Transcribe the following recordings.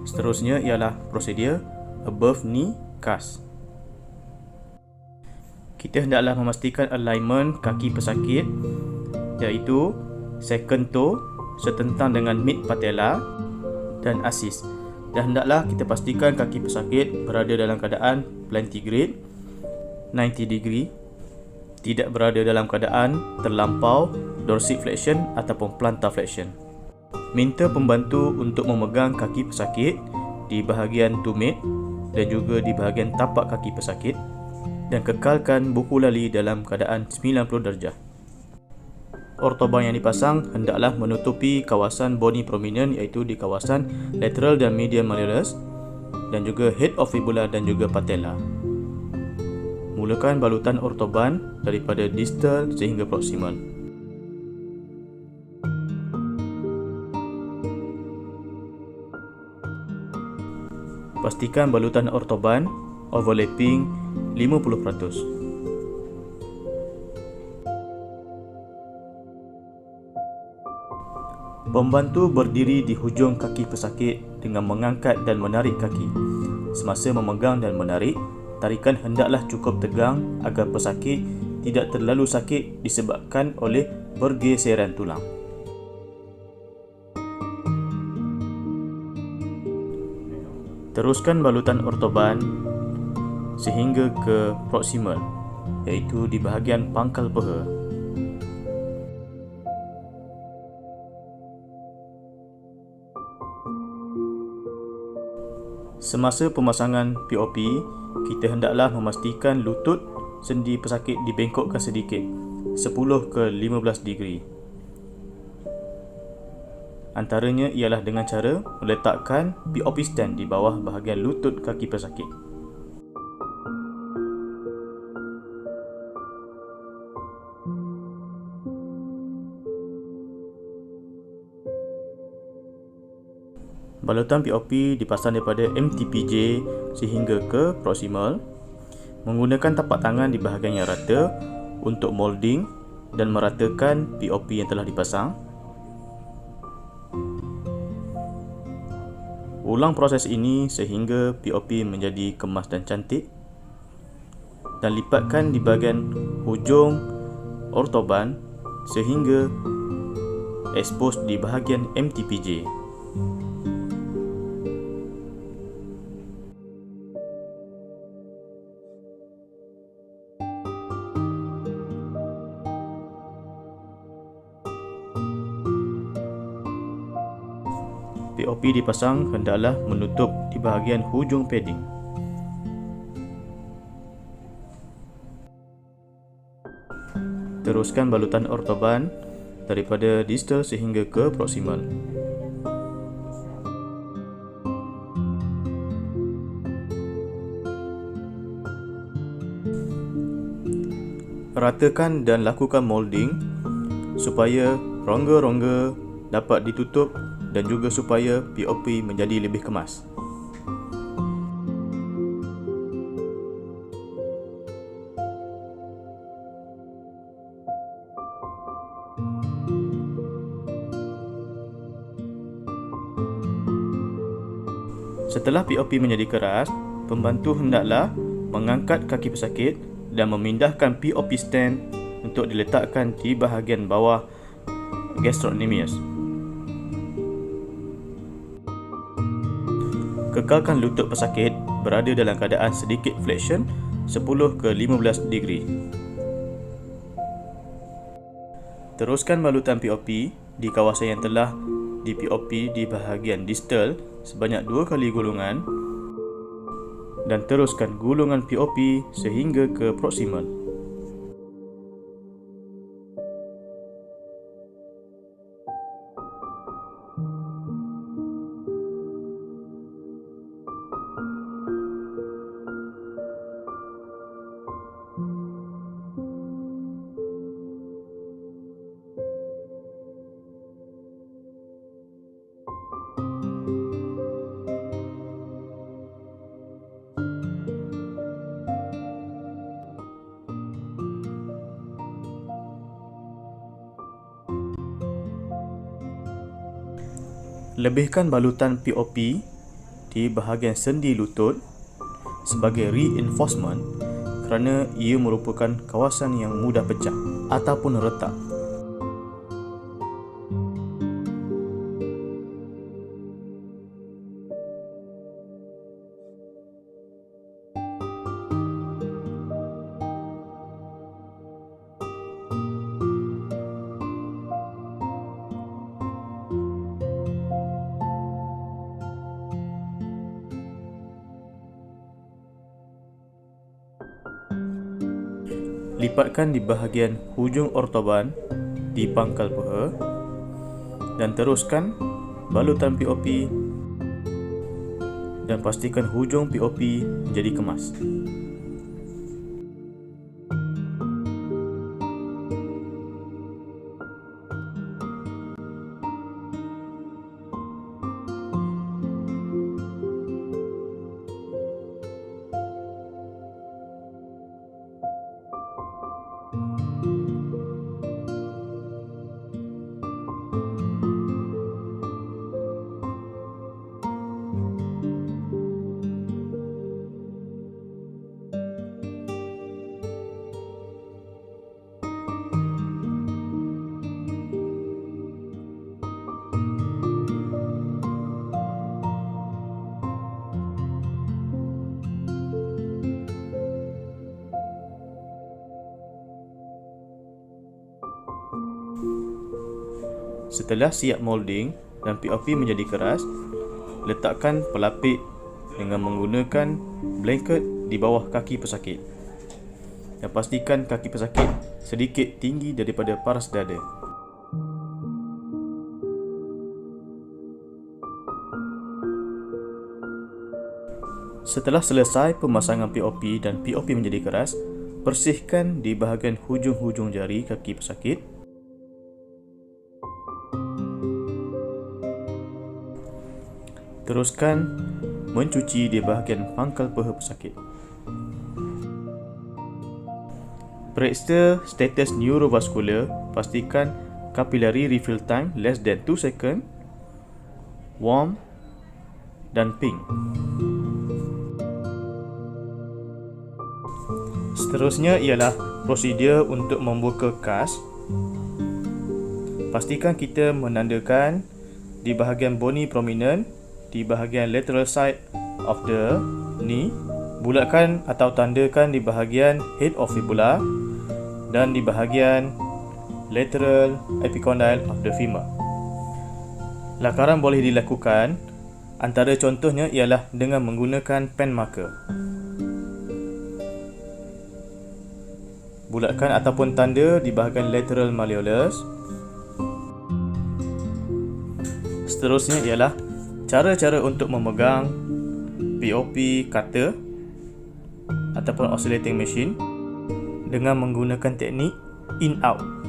Seterusnya ialah prosedur above knee cast. Kita hendaklah memastikan alignment kaki pesakit, iaitu second toe setentang dengan mid patella dan assist. Dan hendaklah kita pastikan kaki pesakit berada dalam keadaan plantigrade 90 degree, tidak berada dalam keadaan terlampau dorsiflexion ataupun plantar flexion. Minta pembantu untuk memegang kaki pesakit di bahagian tumit dan juga di bahagian tapak kaki pesakit, dan kekalkan buku lali dalam keadaan 90 darjah. Ortoban yang dipasang hendaklah menutupi kawasan bony prominent, iaitu di kawasan lateral dan medial malleolus, dan juga head of fibula dan juga patella. Mulakan balutan ortoban daripada distal sehingga proximal. Pastikan balutan ortoban overlapping 50%. Pembantu berdiri di hujung kaki pesakit dengan mengangkat dan menarik kaki. Semasa memegang dan menarik, tarikan hendaklah cukup tegang agar pesakit tidak terlalu sakit disebabkan oleh pergeseran tulang. Teruskan balutan ortoban sehingga ke proximal, iaitu di bahagian pangkal peha. Semasa pemasangan POP, kita hendaklah memastikan lutut sendi pesakit dibengkokkan sedikit 10 ke 15 degree. Antaranya ialah dengan cara meletakkan POP stand di bawah bahagian lutut kaki pesakit. Balutan POP dipasang daripada MTPJ sehingga ke proximal, menggunakan tapak tangan di bahagian yang rata untuk molding dan meratakan POP yang telah dipasang. Ulang proses ini sehingga POP menjadi kemas dan cantik, dan lipatkan di bahagian hujung ortoban sehingga expose di bahagian MTPJ. POP dipasang hendaklah menutup di bahagian hujung padding. Teruskan balutan ortoban daripada distal sehingga ke proximal. Ratakan dan lakukan molding supaya rongga-rongga dapat ditutup dan juga supaya POP menjadi lebih kemas. Setelah POP menjadi keras, pembantu hendaklah mengangkat kaki pesakit dan memindahkan POP stand untuk diletakkan di bahagian bawah gastrocnemius. Kekalkan lutut pesakit berada dalam keadaan sedikit flexion 10 ke 15 degree. Teruskan balutan POP di kawasan yang telah di POP di bahagian distal sebanyak 2 kali gulungan, dan teruskan gulungan POP sehingga ke proximal. Lebihkan balutan POP di bahagian sendi lutut sebagai reinforcement kerana ia merupakan kawasan yang mudah pecah ataupun retak. Lipatkan di bahagian hujung ortoban di pangkal peha dan teruskan balutan POP dan pastikan hujung POP menjadi kemas. Setelah siap molding dan POP menjadi keras, letakkan pelapik dengan menggunakan blanket di bawah kaki pesakit dan pastikan kaki pesakit sedikit tinggi daripada paras dada. Setelah selesai pemasangan POP dan POP menjadi keras, bersihkan di bahagian hujung-hujung jari kaki pesakit. Teruskan mencuci di bahagian pangkal peha pesakit. Periksa status neurovaskular, pastikan capillary refill time less than 2 second, warm dan pink. Seterusnya ialah prosedur untuk membuka kas. Pastikan kita menandakan di bahagian bony prominent di bahagian lateral side of the knee, bulatkan atau tandakan di bahagian head of fibula dan di bahagian lateral epicondyle of the femur. Lakaran boleh dilakukan, antara contohnya ialah dengan menggunakan pen marker. Bulatkan ataupun tanda di bahagian lateral malleolus. Seterusnya ialah cara-cara untuk memegang POP cutter ataupun oscillating machine dengan menggunakan teknik in-out.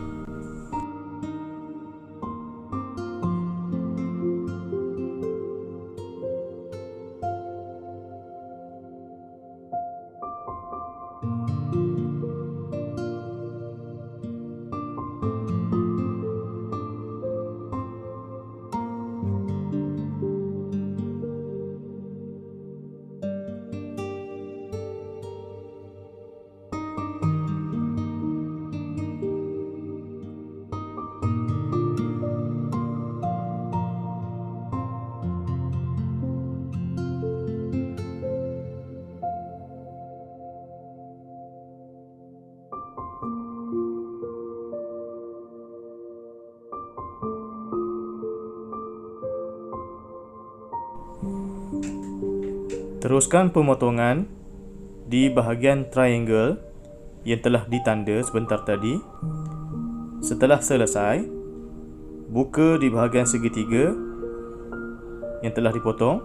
Teruskan pemotongan di bahagian triangle yang telah ditanda sebentar tadi. Setelah selesai, buka di bahagian segitiga yang telah dipotong.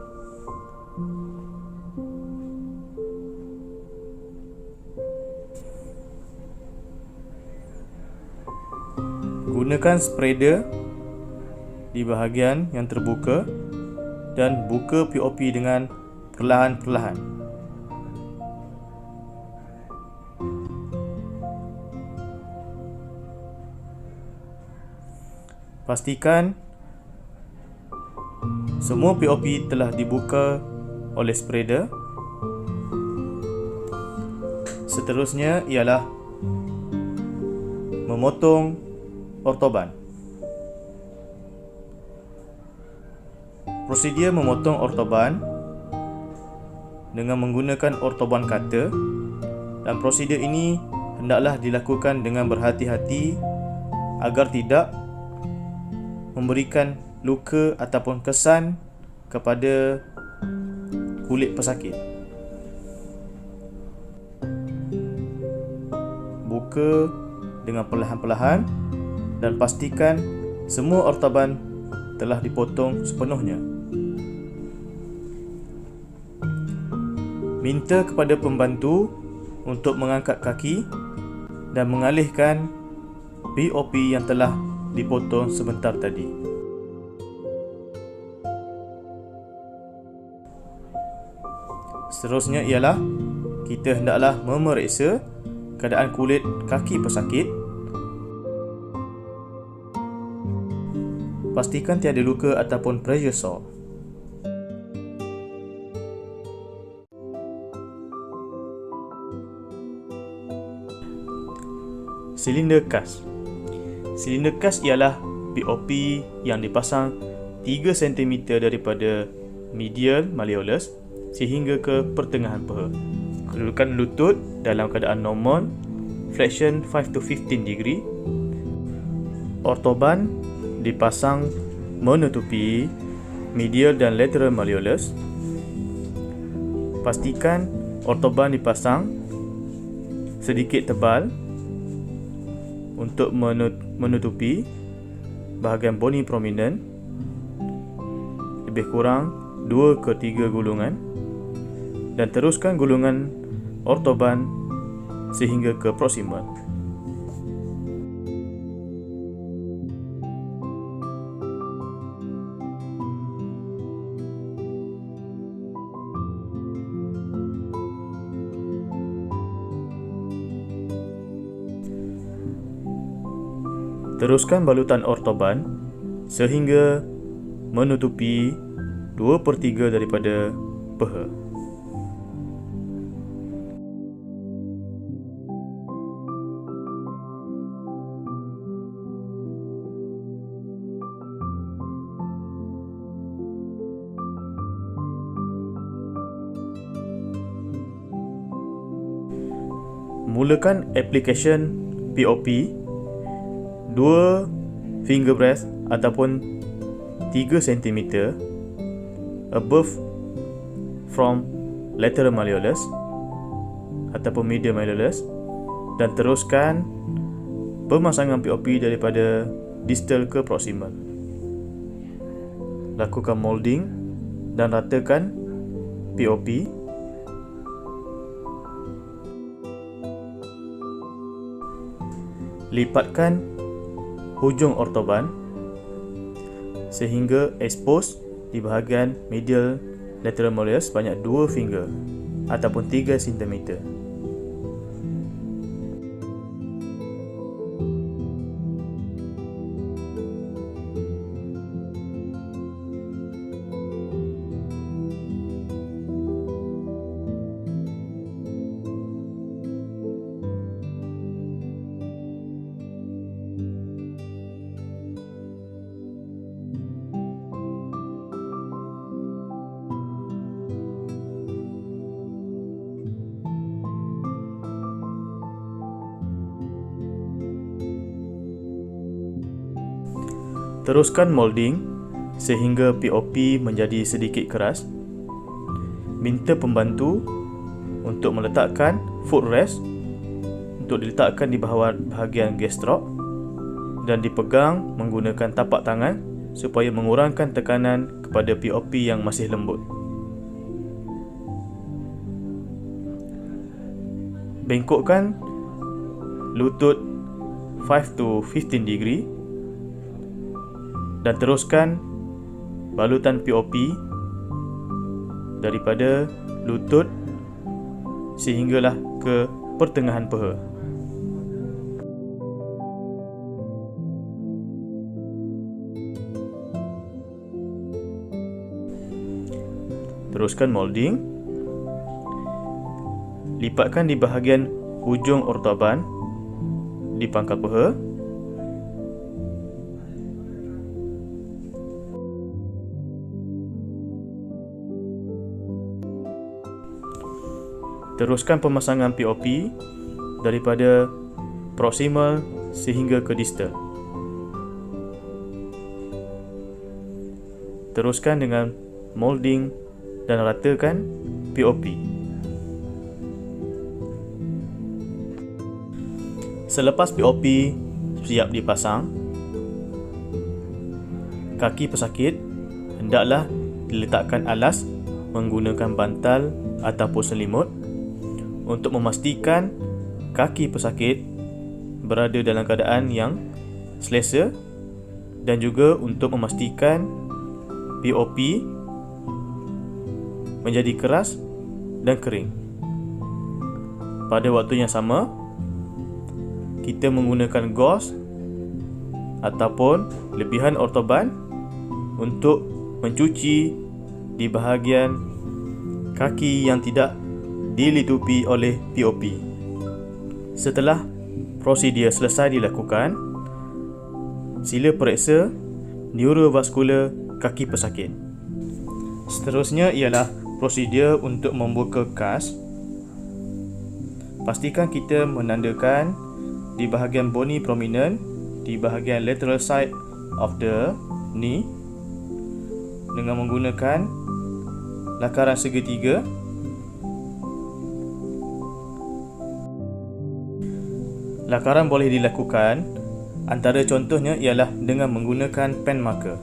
Gunakan spreader di bahagian yang terbuka dan buka POP dengan perlahan-perlahan. Pastikan semua POP telah dibuka oleh spreader. Seterusnya ialah memotong ortoban. Prosedur memotong ortoban dengan menggunakan ortoban cutter, dan prosedur ini hendaklah dilakukan dengan berhati-hati agar tidak memberikan luka ataupun kesan kepada kulit pesakit. Buka dengan perlahan-perlahan dan pastikan semua ortoban telah dipotong sepenuhnya. Minta kepada pembantu untuk mengangkat kaki dan mengalihkan POP yang telah dipotong sebentar tadi. Seterusnya ialah kita hendaklah memeriksa keadaan kulit kaki pesakit. Pastikan tiada luka ataupun pressure sore. Silinder kas. Silinder kas ialah POP yang dipasang 3 cm daripada medial malleolus sehingga ke pertengahan peha. Kedudukan lutut dalam keadaan normal, flexion 5 to 15 degree. Ortoban dipasang menutupi medial dan lateral malleolus. Pastikan ortoban dipasang sedikit tebal untuk menutupi bahagian bony prominent, lebih kurang 2 ke 3 gulungan, dan teruskan gulungan ortoban sehingga ke proximal. Teruskan balutan ortoban sehingga menutupi 2/3 daripada peha. Mulakan application POP 2 finger breadth ataupun 3 cm above from lateral malleolus ataupun medial malleolus, dan teruskan pemasangan POP daripada distal ke proximal. Lakukan molding dan ratakan POP. Lipatkan hujung ortoban sehingga expose di bahagian medial lateral malleolus sebanyak 2 finger ataupun 3 cm. Teruskan molding sehingga POP menjadi sedikit keras. Minta pembantu untuk meletakkan footrest untuk diletakkan di bawah bahagian gastroc dan dipegang menggunakan tapak tangan supaya mengurangkan tekanan kepada POP yang masih lembut. Bengkokkan lutut 5 to 15 degree dan teruskan balutan POP daripada lutut sehinggalah ke pertengahan peha. Teruskan molding. Lipatkan di bahagian hujung ortoban di pangkal peha. Teruskan pemasangan POP daripada proximal sehingga ke distal. Teruskan dengan molding dan ratakan POP. Selepas POP siap dipasang, kaki pesakit hendaklah diletakkan alas menggunakan bantal ataupun selimut untuk memastikan kaki pesakit berada dalam keadaan yang selesa dan juga untuk memastikan POP menjadi keras dan kering. Pada waktu yang sama, kita menggunakan gauze ataupun lebihan ortoban untuk mencuci di bahagian kaki yang tidak dilitupi oleh POP. Setelah prosedur selesai dilakukan, sila periksa neurovaskular kaki pesakit. Seterusnya ialah prosedur untuk membuka kas. Pastikan kita menandakan di bahagian bony prominent di bahagian lateral side of the knee dengan menggunakan lakaran segitiga. Lakaran boleh dilakukan, antara contohnya ialah dengan menggunakan pen marker.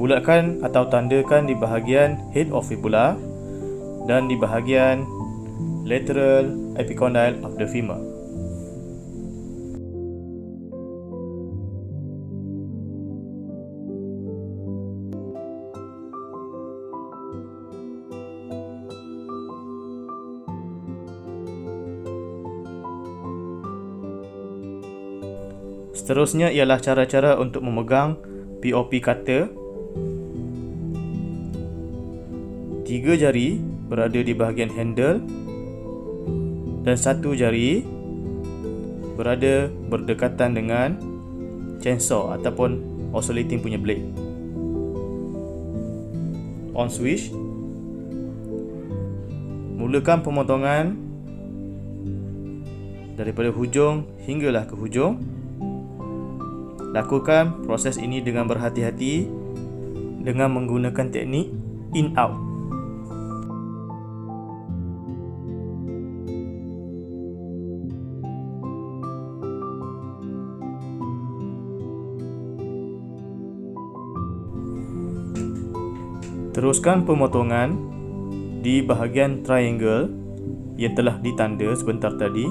Bulatkan atau tandakan di bahagian head of fibula dan di bahagian lateral epicondyle of the femur. Seterusnya ialah cara-cara untuk memegang POP cutter. 3 jari berada di bahagian handle dan 1 jari berada berdekatan dengan chainsaw ataupun oscillating punya blade. On switch. Mulakan pemotongan daripada hujung hinggalah ke hujung. Lakukan proses ini dengan berhati-hati dengan menggunakan teknik in-out. Teruskan pemotongan di bahagian triangle yang telah ditanda sebentar tadi.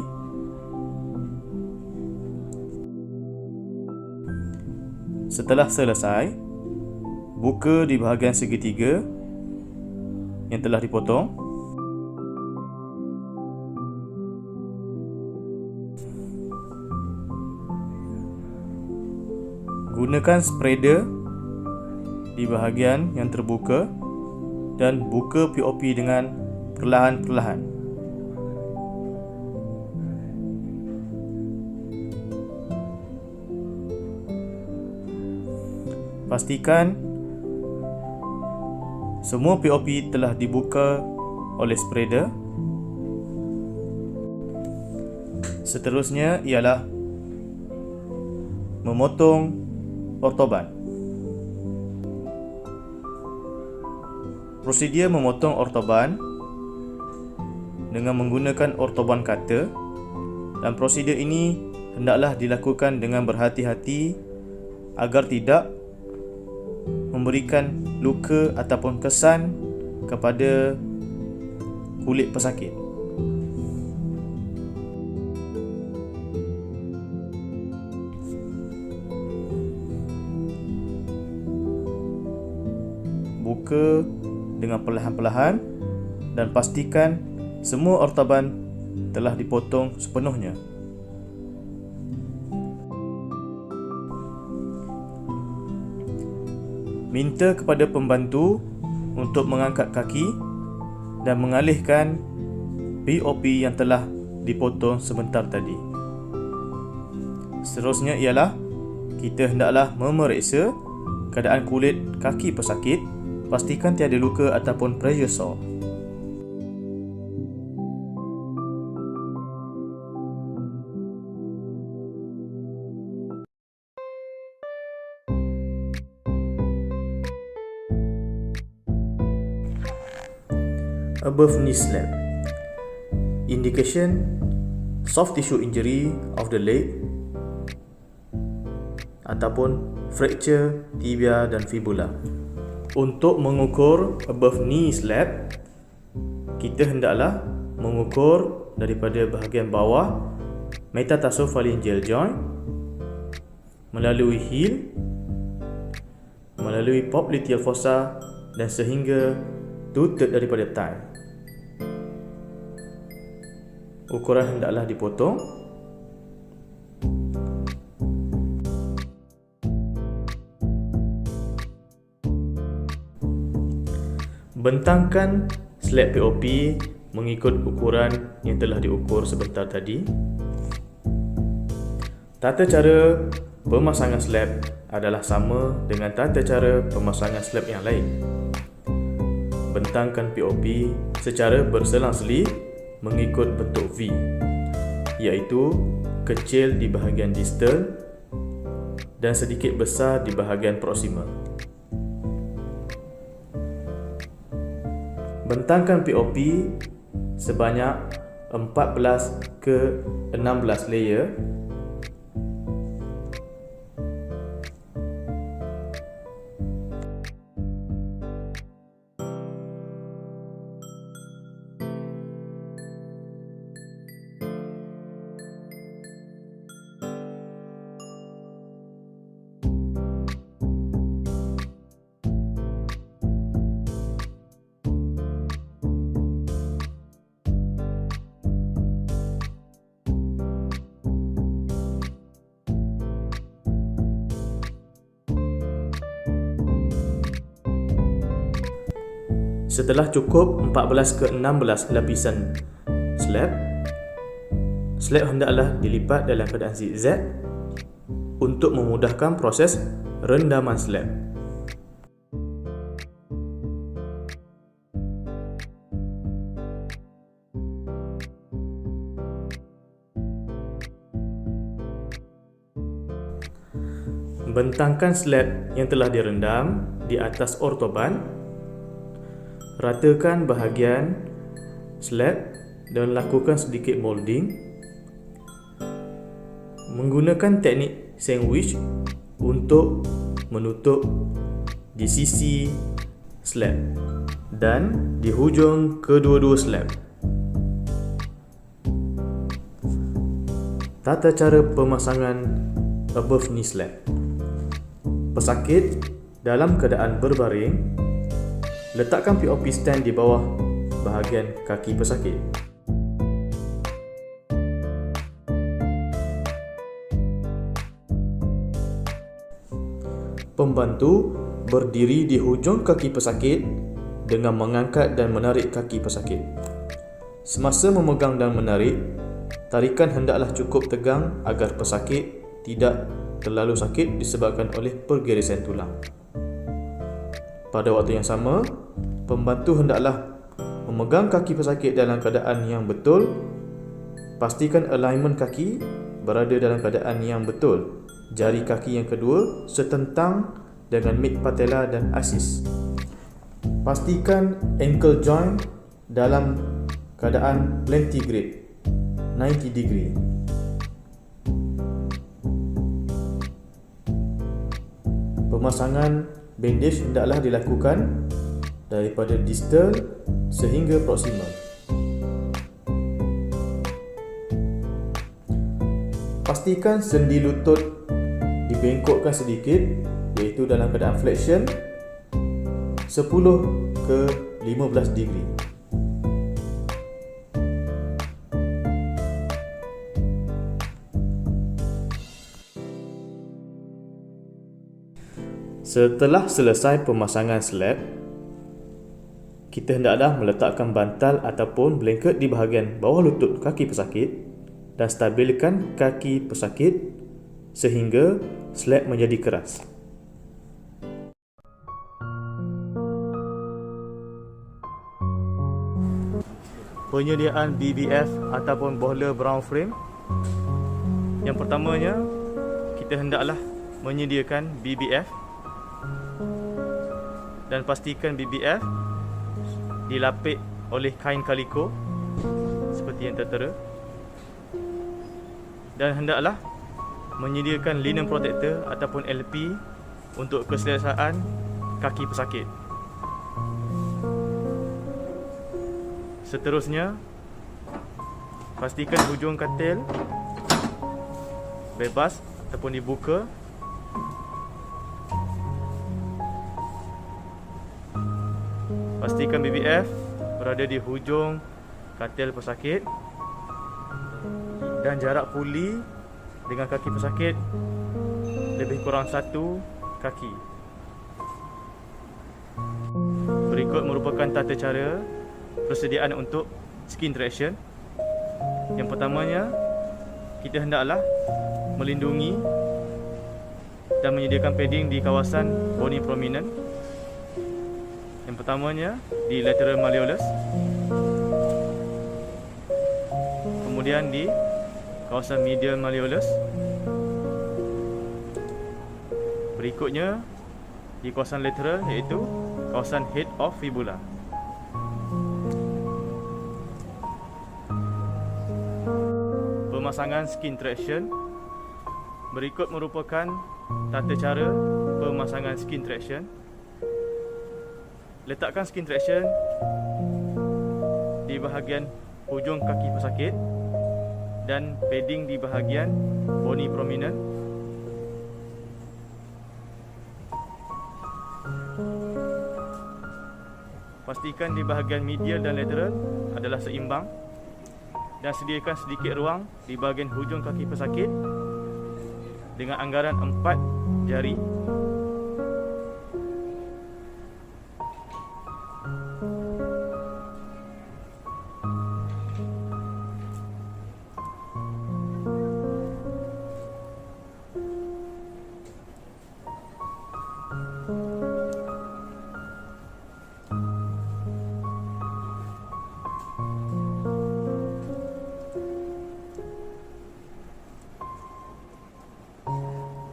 Setelah selesai, buka di bahagian segitiga yang telah dipotong. Gunakan spreader di bahagian yang terbuka dan buka POP dengan perlahan-perlahan. Pastikan semua POP telah dibuka oleh spreader. Seterusnya ialah memotong ortoban. Prosedur memotong ortoban dengan menggunakan ortoban cutter, dan prosedur ini hendaklah dilakukan dengan berhati-hati agar tidak memberikan luka ataupun kesan kepada kulit pesakit. Buka dengan perlahan-perlahan dan pastikan semua ortoban telah dipotong sepenuhnya. minta kepada pembantu untuk mengangkat kaki dan mengalihkan POP yang telah dipotong sebentar tadi. Seterusnya ialah kita hendaklah memeriksa keadaan kulit kaki pesakit, pastikan tiada luka ataupun pressure sore. Above knee slap. Indication: soft tissue injury of the leg ataupun fracture tibia dan fibula. Untuk mengukur above knee slap, kita hendaklah mengukur daripada bahagian bawah metatarsophalangeal joint melalui heel, melalui popliteal fossa dan sehingga 2/3 daripada thigh. Ukuran hendaklah dipotong. Bentangkan slab POP mengikut ukuran yang telah diukur sebentar tadi. Tata cara pemasangan slab adalah sama dengan tata cara pemasangan slab yang lain. Bentangkan POP secara berselang-seli mengikut bentuk V, iaitu kecil di bahagian distal dan sedikit besar di bahagian proximal. Bentangkan POP sebanyak 14 ke 16 layer . Setelah cukup 14 ke 16 lapisan slab hendaklah dilipat dalam keadaan zigzag untuk memudahkan proses rendaman slab. Bentangkan slab yang telah direndam di atas ortoban. Ratakan bahagian slab dan lakukan sedikit molding. Menggunakan teknik sandwich untuk menutup di sisi slab dan di hujung kedua-dua slab. Tata cara pemasangan above knee slab. Pesakit dalam keadaan berbaring, letakkan POP stand di bawah bahagian kaki pesakit. Pembantu berdiri di hujung kaki pesakit dengan mengangkat dan menarik kaki pesakit. Semasa memegang dan menarik, tarikan hendaklah cukup tegang agar pesakit tidak terlalu sakit disebabkan oleh pergirisan tulang. Pada waktu yang sama, pembantu hendaklah memegang kaki pesakit dalam keadaan yang betul. Pastikan alignment kaki berada dalam keadaan yang betul. Jari kaki yang kedua setentang dengan mid patella dan asis. Pastikan ankle joint dalam keadaan plantigrade 90 degree. Pemasangan bandage hendaklah dilakukan daripada distal sehingga proximal. Pastikan sendi lutut dibengkokkan sedikit, iaitu dalam keadaan flexion 10 ke 15 degree. Setelah selesai pemasangan slab, kita hendaklah meletakkan bantal ataupun blanket di bahagian bawah lutut kaki pesakit dan stabilkan kaki pesakit sehingga slab menjadi keras. Penyediaan BBF ataupun boiler brown frame. Yang pertamanya, kita hendaklah menyediakan BBF dan pastikan BBF dilapik oleh kain kaliko seperti yang tertera, dan hendaklah menyediakan linen protector ataupun LP untuk keselesaan kaki pesakit. Seterusnya, pastikan hujung katil bebas ataupun dibuka. Pastikan BBF berada di hujung katil pesakit dan jarak puli dengan kaki pesakit lebih kurang 1 kaki. Berikut merupakan tata cara persediaan untuk skin traction. Yang pertamanya, kita hendaklah melindungi dan menyediakan padding di kawasan bony prominent. Yang pertamanya di lateral malleolus, kemudian di kawasan medial malleolus, berikutnya di kawasan lateral iaitu kawasan head of fibula. Pemasangan skin traction. Berikut merupakan tata cara pemasangan skin traction. Letakkan skin traction di bahagian hujung kaki pesakit dan padding di bahagian bony prominent. Pastikan di bahagian medial dan lateral adalah seimbang dan sediakan sedikit ruang di bahagian hujung kaki pesakit dengan anggaran 4 jari.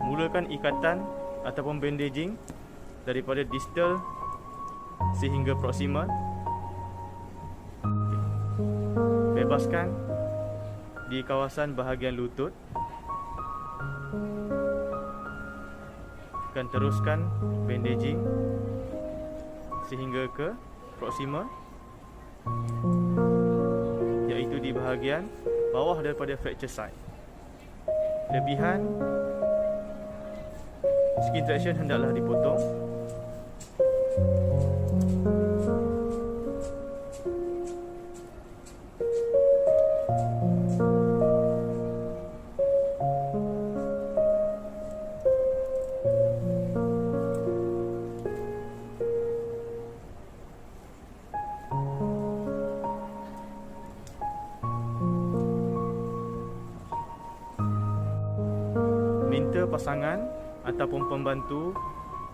Mulakan ikatan ataupun bandaging daripada distal sehingga proximal. Bebaskan di kawasan bahagian lutut dan teruskan bandaging sehingga ke proximal, iaitu di bahagian bawah daripada fracture site. Lebihan skin traction hendaklah dipotong. Minta pasangan ataupun pembantu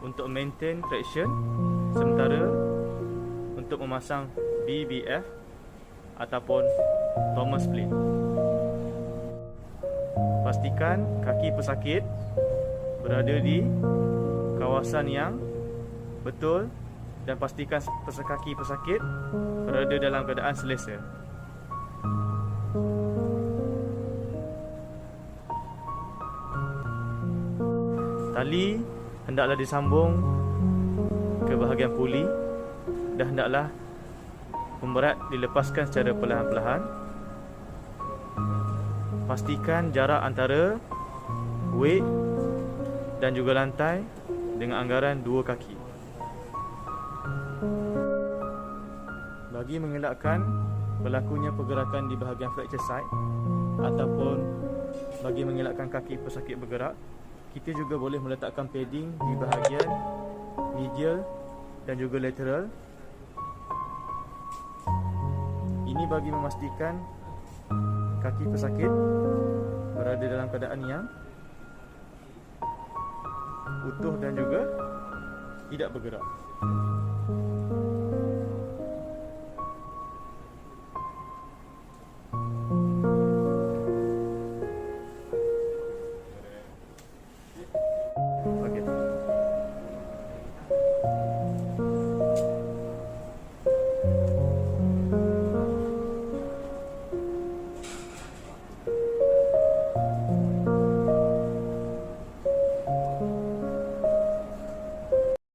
untuk maintain traction sementara untuk memasang BBF ataupun Thomas plate. Pastikan kaki pesakit berada di kawasan yang betul dan pastikan kaki pesakit berada dalam keadaan selesa. Tali hendaklah disambung ke bahagian puli dan hendaklah pemberat dilepaskan secara perlahan-lahan. Pastikan jarak antara weight dan juga lantai dengan anggaran 2 kaki. Bagi mengelakkan berlakunya pergerakan di bahagian fracture site ataupun bagi mengelakkan kaki pesakit bergerak, Kita juga boleh meletakkan padding di bahagian medial dan juga lateral. Ini bagi memastikan kaki pesakit berada dalam keadaan yang utuh dan juga tidak bergerak.